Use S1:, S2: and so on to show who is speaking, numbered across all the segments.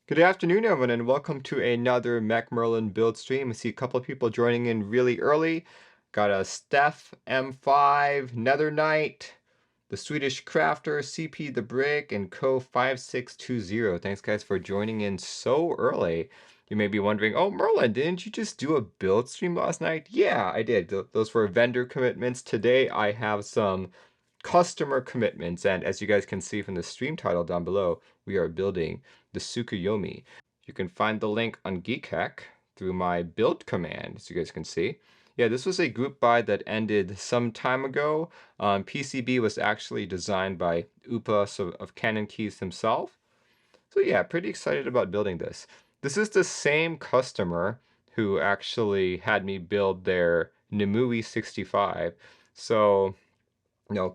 S1: Good afternoon, everyone, and welcome to another Mech Merlin build stream. I see a couple of people joining in really early. Got a Steph, M5, Nether Knight, the Swedish Crafter, CP the Brick, and Co5620. Thanks, guys, for joining in so early. You may be wondering, oh, Merlin, didn't you just do a build stream last night? Yeah, I did. Those were vendor commitments. Today, I have some customer commitments, and as you guys can see from the stream title down below, we are building the Tsukoyomi. You can find the link on GeekHack through my build command, as you guys can see. Yeah, this was a group buy that ended some time ago. PCB was actually designed by Upas of Cannon Keys himself. So yeah, pretty excited about building this. This is the same customer who actually had me build their Nimue 65. So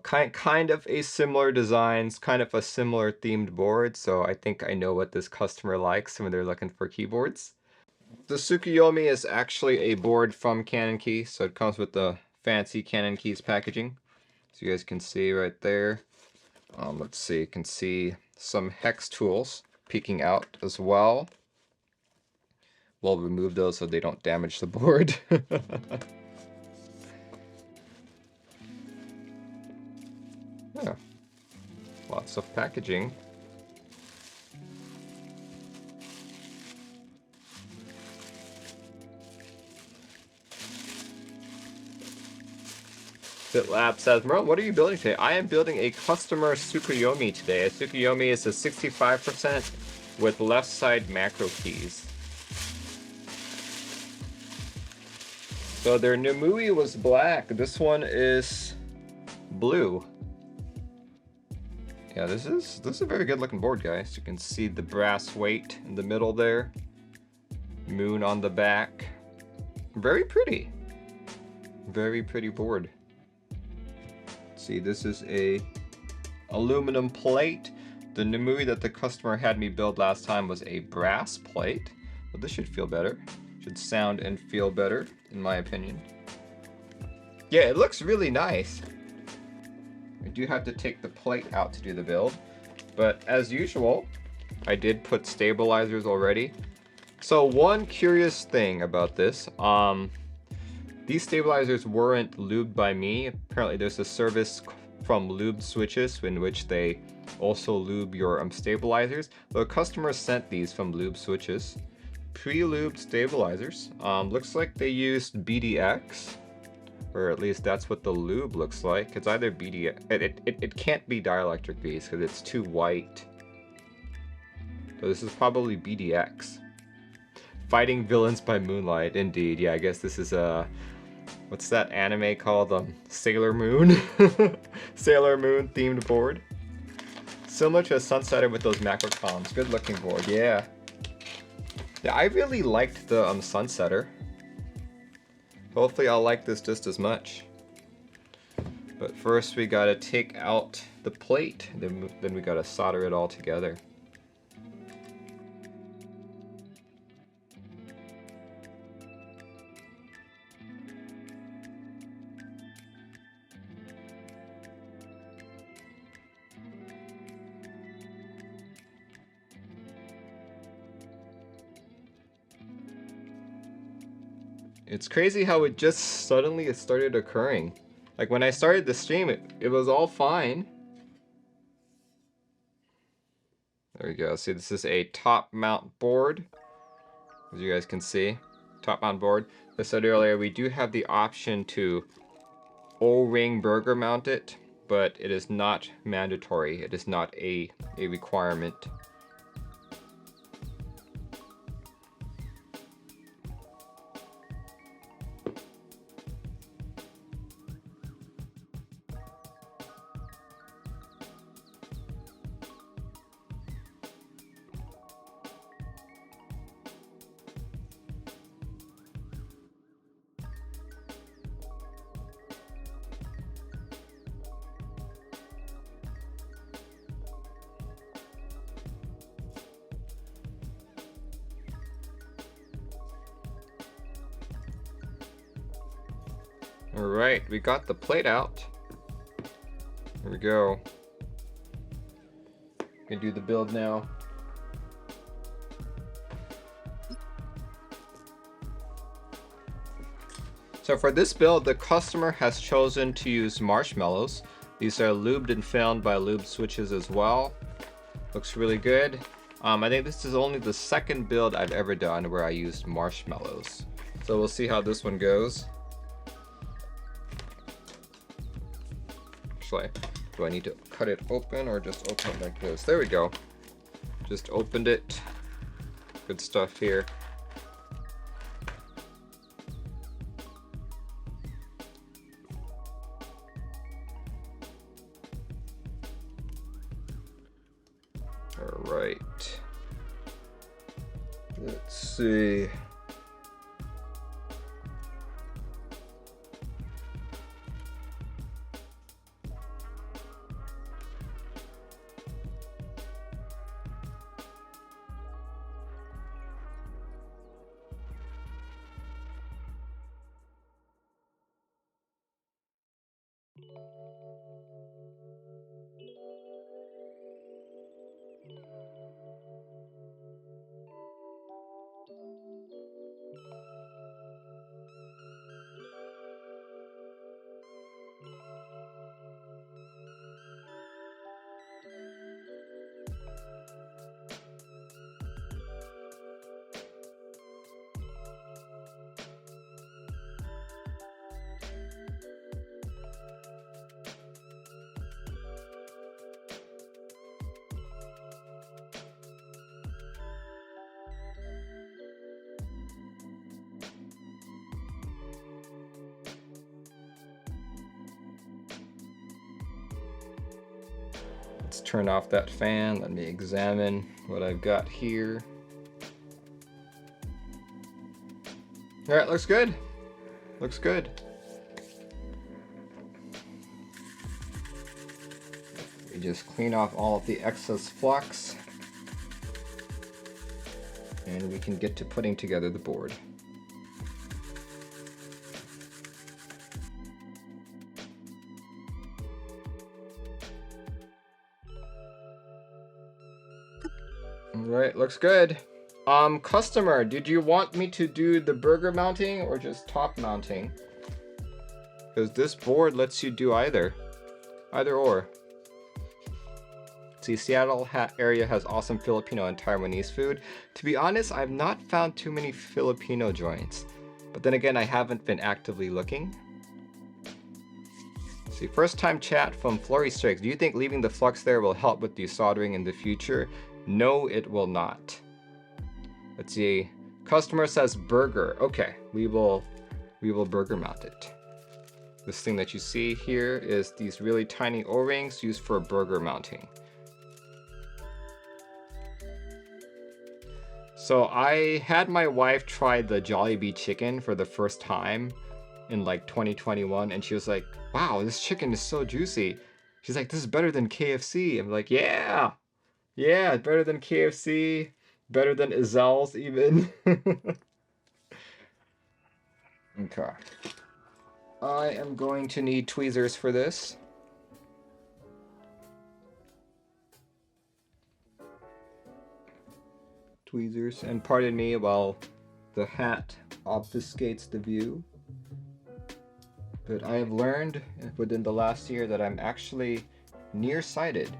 S1: kind of a similar designs, kind of a similar themed board, so I think I know what this customer likes when they're looking for keyboards. The Tsukuyomi is actually a board from Cannon Key, so it comes with the fancy Cannon Keys packaging. So you guys can see right there. Let's see, you can see some hex tools peeking out as well. We'll remove those so they don't damage the board. Yeah, lots of packaging. BitLab says, Merle, what are you building today? I am building a customer Tsukuyomi today. A Tsukuyomi is a 65% with left side macro keys. So their Nimue was black. This one is blue. Yeah, this is a very good looking board, guys. You can see the brass weight in the middle there. Moon on the back. Very pretty. Very pretty board. See, this is a aluminum plate. The Nimue that the customer had me build last time was a brass plate. But this should feel better. Should sound and feel better, in my opinion. Yeah, it looks really nice. I do have to take the plate out to do the build. But as usual, I did put stabilizers already. So one curious thing about this, these stabilizers weren't lubed by me. Apparently there's a service from Lube Switches in which they also lube your stabilizers. The customer sent these from Lube Switches. Pre-lubed stabilizers. Looks like they used BDX, or at least that's what the lube looks like. It's either BDX, it can't be dielectric beads because it's too white. So this is probably BDX. Fighting Villains by Moonlight, indeed. Yeah, I guess this is what's that anime called? Sailor Moon? Sailor Moon themed board. Similar to a Sunsetter with those macro columns. Good looking board, yeah. Yeah, I really liked the Sunsetter. Hopefully I'll like this just as much. But first we gotta take out the plate, then we gotta solder it all together. It's crazy how it just suddenly started occurring. Like when I started the stream, it was all fine. There we go. See, this is a top mount board. As you guys can see, top mount board. As I said earlier, we do have the option to O-ring burger mount it, but it is not mandatory. It is not a requirement. Alright, we got the plate out. Here we go. Gonna do the build now. So for this build, the customer has chosen to use marshmallows. These are lubed and filmed by lube switches as well. Looks really good. I think this is only the second build I've ever done where I used marshmallows. So we'll see how this one goes. Actually, do I need to cut it open or just open it like this? There we go. Just opened it. Good stuff here. All right. Let's see. Let's turn off that fan. Let me examine what I've got here. All right, looks good. Looks good. We just clean off all of the excess flux, and we can get to putting together the board. Alright, looks good. Customer, did you want me to do the burger mounting or just top mounting? Because this board lets you do either. Either or. See, Seattle area has awesome Filipino and Taiwanese food. To be honest, I've not found too many Filipino joints. But then again, I haven't been actively looking. See, first time chat from Flurry Strikes. Do you think leaving the flux there will help with desoldering in the future? No, it will not. Let's see. Customer says burger. Okay, we will burger mount it. This thing that you see here is these really tiny O-rings used for burger mounting. So I had my wife try the Jollibee chicken for the first time in like 2021, and she was like, wow, this chicken is so juicy. She's like, this is better than KFC. I'm like, yeah, better than KFC, better than Izel's even. Okay. I am going to need tweezers for this. Tweezers, and pardon me while the hat obfuscates the view. But I have learned within the last year that I'm actually nearsighted.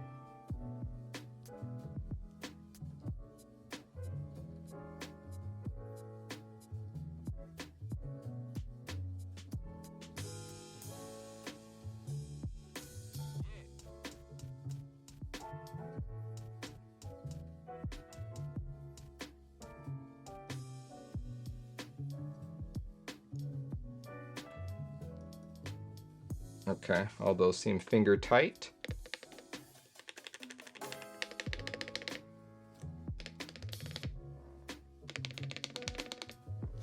S1: Okay, all those seem finger tight.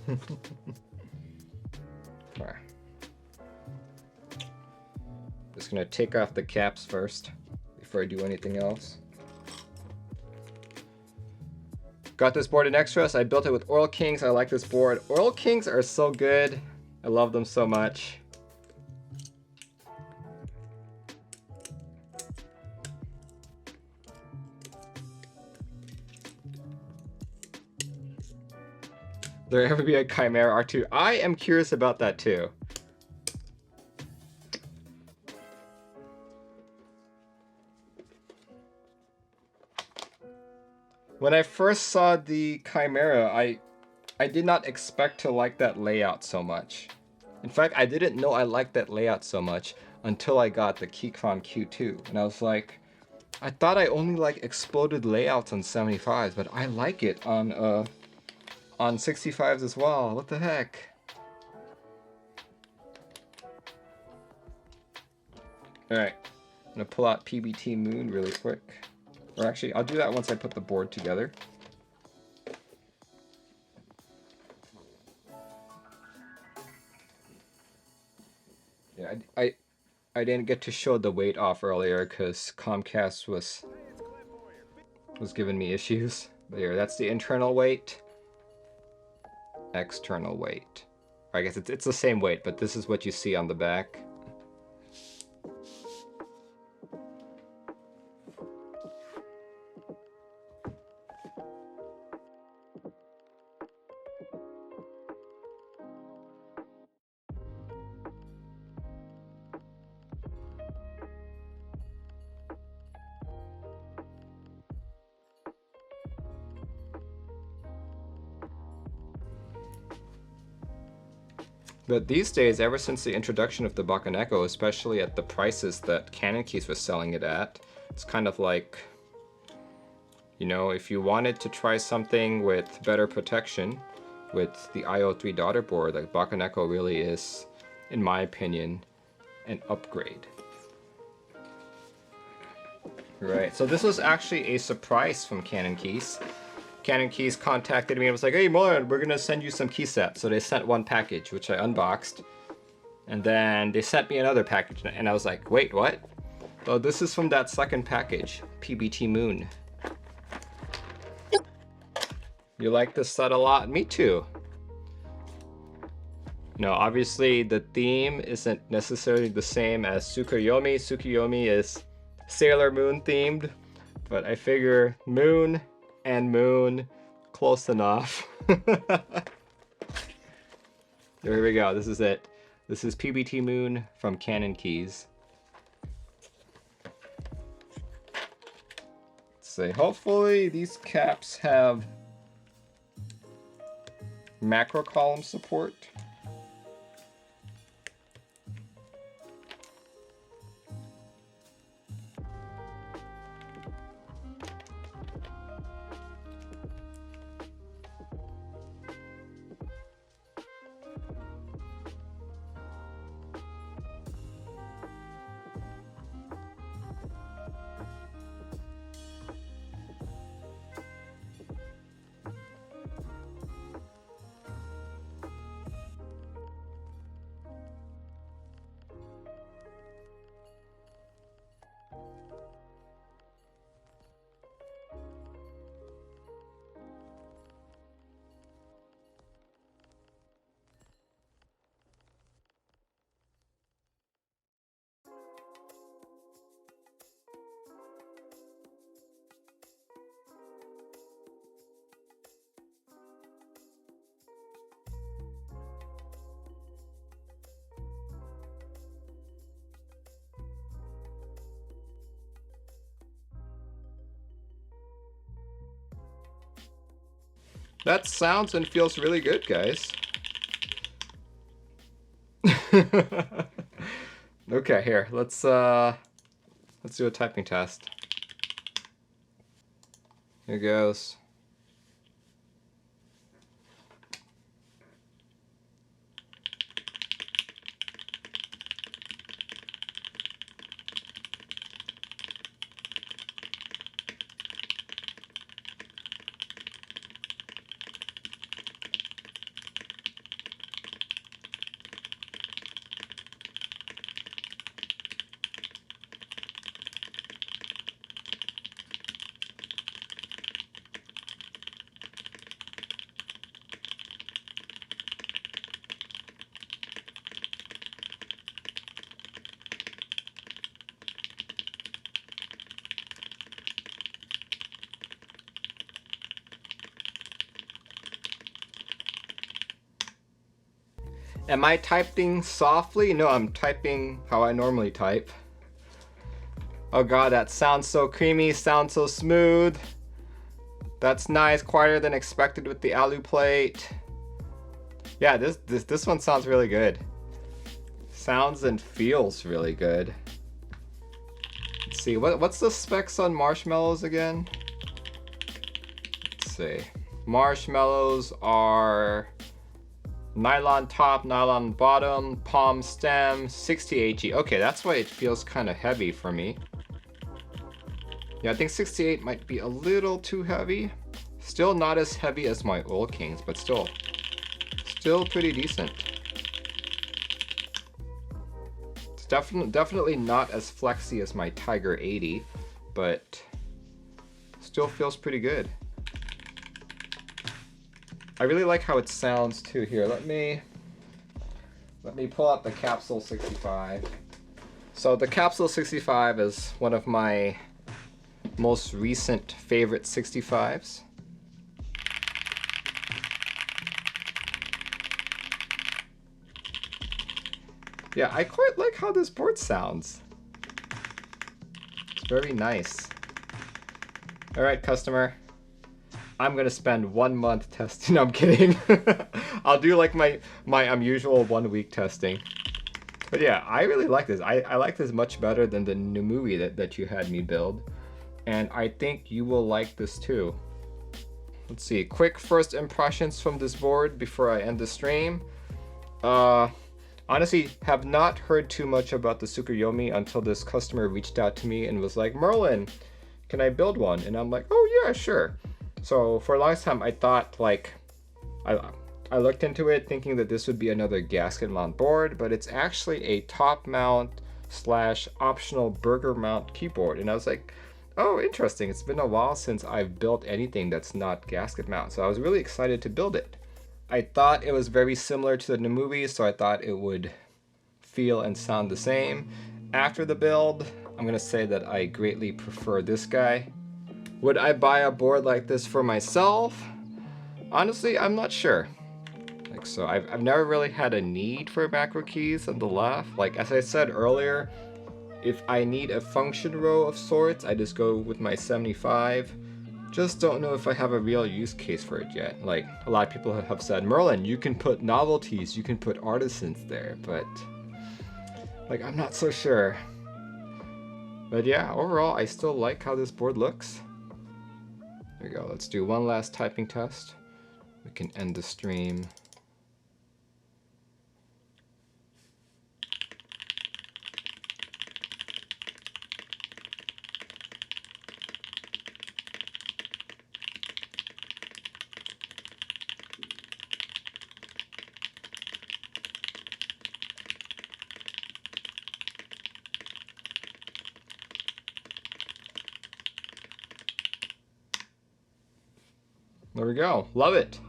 S1: Okay. Just gonna take off the caps first before I do anything else. Got this board in extras. I built it with Oil Kings. I like this board. Oil Kings are so good. I love them so much. there ever be a Chimera R2? I am curious about that too. When I first saw the Chimera, I did not expect to like that layout so much. In fact, I didn't know I liked that layout so much until I got the Keychron Q2. And I was like, I thought I only like exploded layouts on 75s, but I like it on 65s as well. What the heck? Alright, I'm gonna pull out PBT Moon really quick. Or actually, I'll do that once I put the board together. Yeah, I didn't get to show the weight off earlier because Comcast was giving me issues. But here, that's the internal weight. External weight. I guess it's the same weight, but this is what you see on the back. But these days, ever since the introduction of the Bakaneko, especially at the prices that Canon Keys was selling it at, it's kind of like, you know, if you wanted to try something with better protection with the IO3 daughter board, like Bakaneko really is, in my opinion, an upgrade. Right, so this was actually a surprise from Canon Keys. Canon Keys contacted me and was like, hey Moran, we're gonna send you some key sets. So they sent one package, which I unboxed. And then they sent me another package, and I was like, wait, what? Oh, this is from that second package, PBT Moon. You like this set a lot? Me too. No, obviously the theme isn't necessarily the same as Tsukoyomi. Tsukoyomi is Sailor Moon themed, but I figure Moon and Moon, close enough. Here we go, this is it. This is PBT Moon from Canon Keys. Let's see, hopefully these caps have macro column support. That sounds and feels really good, guys. Okay, here, let's do a typing test. Here goes. Am I typing softly? No, I'm typing how I normally type. Oh god, that sounds so creamy, sounds so smooth. That's nice, quieter than expected with the alu plate. Yeah, this one sounds really good. Sounds and feels really good. Let's see, what's the specs on marshmallows again? Let's see. Marshmallows are nylon top, nylon bottom, palm stem, 60 AG. Okay, that's why it feels kind of heavy for me. Yeah, I think 68 might be a little too heavy. Still not as heavy as my Oil Kings, but still pretty decent. It's definitely not as flexy as my Tiger 80, but still feels pretty good. I really like how it sounds too. Here, let me pull out the Capsule 65. So the Capsule 65 is one of my most recent favorite 65s. Yeah, I quite like how this board sounds. It's very nice. All right, customer. I'm gonna spend 1 month testing. No, I'm kidding. I'll do like my unusual 1 week testing. But yeah, I really like this. I like this much better than the Numui that you had me build. And I think you will like this too. Let's see, quick first impressions from this board before I end the stream. Honestly, have not heard too much about the Tsukoyomi until this customer reached out to me and was like, Merlin, can I build one? And I'm like, oh yeah, sure. So for a long time, I thought like, I looked into it thinking that this would be another gasket mount board, but it's actually a top mount / optional burger mount keyboard. And I was like, oh, interesting. It's been a while since I've built anything that's not gasket mount. So I was really excited to build it. I thought it was very similar to the Numui, so I thought it would feel and sound the same. After the build, I'm gonna say that I greatly prefer this guy. Would I buy a board like this for myself? Honestly, I'm not sure. Like, so I've never really had a need for macro keys on the left. Like, as I said earlier, if I need a function row of sorts, I just go with my 75. Just don't know if I have a real use case for it yet. Like, a lot of people have said, Merlin, you can put novelties, you can put artisans there, but like, I'm not so sure. But yeah, overall, I still like how this board looks. There we go, let's do one last typing test. We can end the stream. There we go. Love it.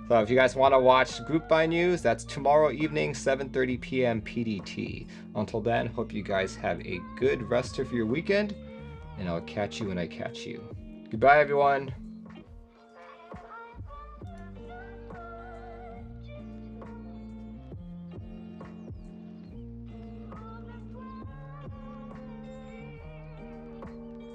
S1: So if you guys want to watch Group Buy News, that's tomorrow evening, 7:30 p.m. PDT. Until then, hope you guys have a good rest of your weekend, and I'll catch you when I catch you. Goodbye, everyone.